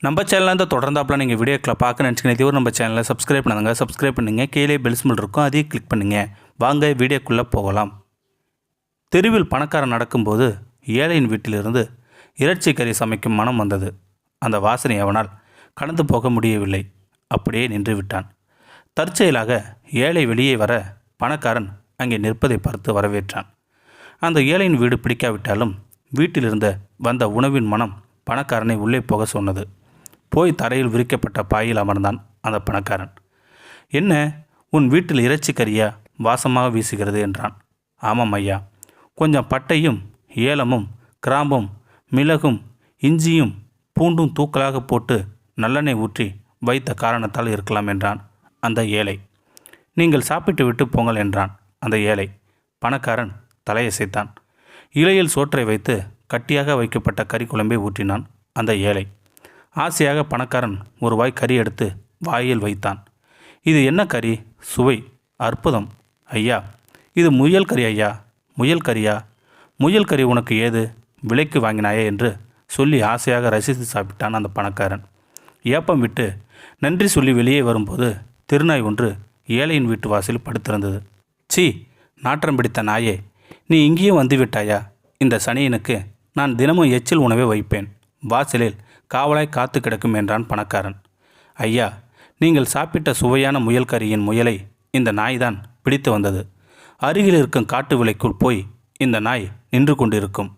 நம்ம சேனலில் தொடர்ந்தாப்பில் நீங்கள் வீடியோக்களை பார்க்க நினச்சிங்கன்னா இதுவரை நம்ம சேனலை சப்ஸ்கிரைப் பண்ணுங்க. சப்ஸ்கிரைப் பண்ணுங்க. கீழே பெல் சிம்பல் இருக்கும், அதையும் கிளிக் பண்ணுங்க. வாங்க வீடியோக்குள்ளே போகலாம். தெருவில் பணக்காரன் நடக்கும்போது ஏழையின் வீட்டிலிருந்து இறைச்சி கறி சமைக்கும் மனம் வந்தது. அந்த வாசனை அவனால் கடந்து போக முடியவில்லை. அப்படியே நின்று விட்டான். தற்செயலாக ஏழை வெளியே வர பணக்காரன் அங்கே நிற்பதை பார்த்து வரவேற்றான். அந்த ஏழையின் வீடு பிடிக்காவிட்டாலும் வீட்டிலிருந்த வந்த உணவின் மனம் பணக்காரனை உள்ளே போக சொன்னது. போய் தரையில் விரிக்கப்பட்ட பாயில் அமர்ந்தான் அந்த பணக்காரன். என்ன, உன் வீட்டில் இறைச்சி கறியா வாசமாக வீசுகிறது என்றான். ஆமாம் ஐயா, கொஞ்சம் பட்டையும் ஏலமும் கிராம்பும் மிளகும் இஞ்சியும் பூண்டும் தூக்கலாக போட்டு நல்லெண்ணெய் ஊற்றி வைத்த காரணத்தால் இருக்கலாம் என்றான் அந்த ஏழை. நீங்கள் சாப்பிட்டு விட்டு போங்கள் என்றான் அந்த ஏழை. பணக்காரன் தலையசைத்தான். இலையில் சோற்றை வைத்து கட்டியாக வைக்கப்பட்ட கறி குழம்பை ஊற்றினான் அந்த ஏழை. ஆசையாக பணக்காரன் ஒரு வாய் கறி எடுத்து வாயில் வைத்தான். இது என்ன கறி? சுவை அற்புதம் ஐயா. இது முயல் கறி ஐயா. முயல் கறியா? முயல் கறி உனக்கு ஏது? விலைக்கு வாங்கினாயே என்று சொல்லி ஆசையாக ரசித்து சாப்பிட்டான் அந்த பணக்காரன். ஏப்பம் விட்டு நன்றி சொல்லி வெளியே வரும்போது திருநாய் ஒன்று ஏழையின் வீட்டு வாசலில் படுத்திருந்தது. சீ, நாற்றம் பிடித்த நாயே, நீ இங்கேயும் வந்துவிட்டாயா? இந்த சனியனுக்கு நான் தினமும் எச்சில் உணவை வைப்பேன். வாசலில் காவலாய் காத்து கிடக்கும் என்றான் பணக்காரன். ஐயா, நீங்கள் சாப்பிட்ட சுவையான முயல் கறியின் முயலை இந்த நாய்தான் பிடித்து வந்தது. அருகில் இருக்கும் காட்டு விலைக்குள் போய் இந்த நாய் நின்று கொண்டிருக்கும்.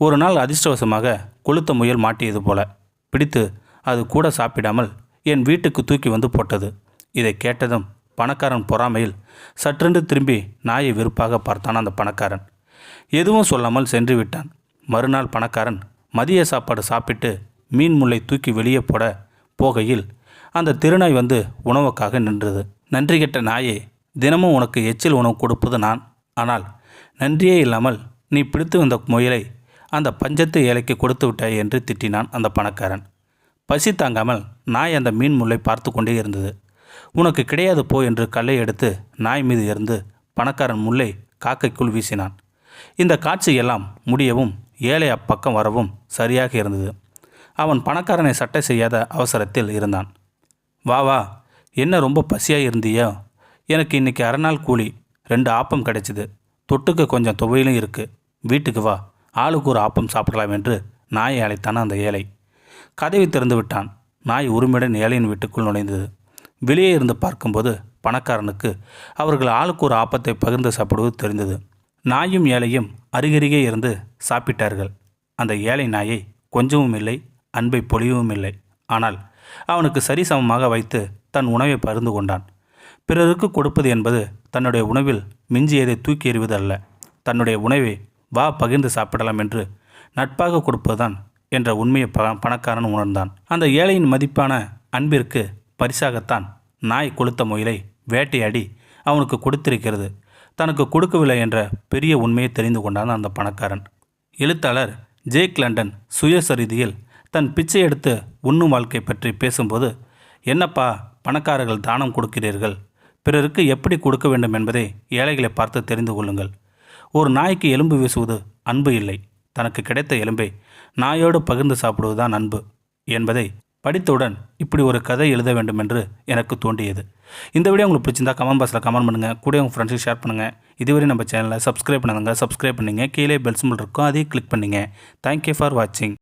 ஒரு நாள் அதிர்ஷ்டவசமாக கொளுத்த முயல் மாட்டியது போல பிடித்து அது கூட சாப்பிடாமல் என் வீட்டுக்கு தூக்கி வந்து போட்டது. இதை கேட்டதும் பணக்காரன் பொறாமையில் சற்றென்று திரும்பி நாயை வெறுப்பாக பார்த்தான் அந்த பணக்காரன். எதுவும் சொல்லாமல் சென்று விட்டான். மறுநாள் பணக்காரன் மதிய சாப்பாடு சாப்பிட்டு மீன் முல்லை தூக்கி வெளியே போட போகையில் அந்த திருநாய் வந்து உணவுக்காக நின்றது. நன்றி கெட்ட நாயே, தினமும் உனக்கு எச்சில் உணவு கொடுப்பது நான். ஆனால் நன்றியே இல்லாமல் நீ பிடித்து வந்த முயலை அந்த பஞ்சத்து ஏழைக்கு கொடுத்து விட்டாய் என்று திட்டினான் அந்த பணக்காரன். பசி தாங்காமல் நாய் அந்த மீன் முல்லை பார்த்து கொண்டே இருந்தது. உனக்கு கிடையாது போ என்று கல்லை எடுத்து நாய் மீது இருந்து பணக்காரன் முல்லை காக்கைக்குள் வீசினான். இந்த காட்சியெல்லாம் முடியவும் ஏழை அப்பக்கம் வரவும் சரியாக இருந்தது. அவன் பணக்காரனை சட்டை செய்யாத அவசரத்தில் இருந்தான். வா வா, என்ன ரொம்ப பசியாக இருந்தியோ? எனக்கு இன்றைக்கி அரைநாள் கூலி, 2 ஆப்பம் கிடைச்சிது. தொட்டுக்கு கொஞ்சம் துவையிலும் இருக்குது. வீட்டுக்கு வா, ஆளுக்கு ஒரு ஆப்பம் சாப்பிடலாம் என்று நாயை அழைத்தான் அந்த ஏழை. கதவை திறந்து விட்டான். நாய் உரிமையுடன் ஏழையின் வீட்டுக்குள் நுழைந்தது. வெளியே இருந்து பார்க்கும்போது பணக்காரனுக்கு அவர்கள் ஆளுக்கு ஒரு ஆப்பத்தை பகிர்ந்து சாப்பிடுவது தெரிந்தது. நாயும் ஏழையும் அருகருகே இருந்து சாப்பிட்டார்கள். அந்த ஏழை நாயை கொஞ்சமும் இல்லை, அன்பை பொழியவும் இல்லை. ஆனால் அவனுக்கு சரிசமமாக வைத்து தன் உணவை பகிர்ந்து கொண்டான். பிறருக்கு கொடுப்பது என்பது தன்னுடைய உணவில் மிஞ்சியதை தூக்கி எறிவது அல்ல. தன்னுடைய உணவை வா பகிர்ந்து சாப்பிடலாம் என்று நட்பாக கொடுப்பதுதான் என்ற உண்மையை பணக்காரன் உணர்ந்தான். அந்த ஏழையின் மதிப்பான அன்பிற்கு பரிசாகத்தான் நாய் கொளுத்த முயலை வேட்டையாடி அவனுக்கு கொடுத்திருக்கிறது. தனக்கு கொடுக்கவில்லை என்ற பெரிய உண்மையை தெரிந்து கொண்டான் அந்த பணக்காரன். எழுத்தாளர் ஜேக் லண்டன் சுயசரிதியில் தன் பிச்சை எடுத்து உண்ணும் வாழ்க்கை பற்றி பேசும்போது, என்னப்பா பணக்காரர்கள் தானம் கொடுக்கிறீர்கள், பிறருக்கு எப்படி கொடுக்க வேண்டும் என்பதை ஏழைகளை பார்த்து தெரிந்து கொள்ளுங்கள். ஒரு நாய்க்கு எலும்பு வீசுவது அன்பு இல்லை, தனக்கு கிடைத்த எலும்பை நாயோடு பகிர்ந்து சாப்பிடுவதுதான் அன்பு என்பதை படித்தவுடன் இப்படி ஒரு கதை எழுத வேண்டும் என்று எனக்கு தோன்றியது. இந்த வீடியோ உங்களுக்கு பிடிச்சிருந்தா கமெண்ட் பாக்ஸில் கமெண்ட் பண்ணுங்கள். கூட உங்கள் ஃப்ரெண்ட்ஸுக்கு ஷேர் பண்ணுங்கள். இதுவரை நம்ம சேனலை சப்ஸ்கிரைப் பண்ணுங்கள். சப்ஸ்கிரைப் பண்ணிங்க. கீழே பெல் சிம்பல் இருக்கும், அதையும் கிளிக் பண்ணிங்க. தேங்க்யூ ஃபார் வாட்சிங்.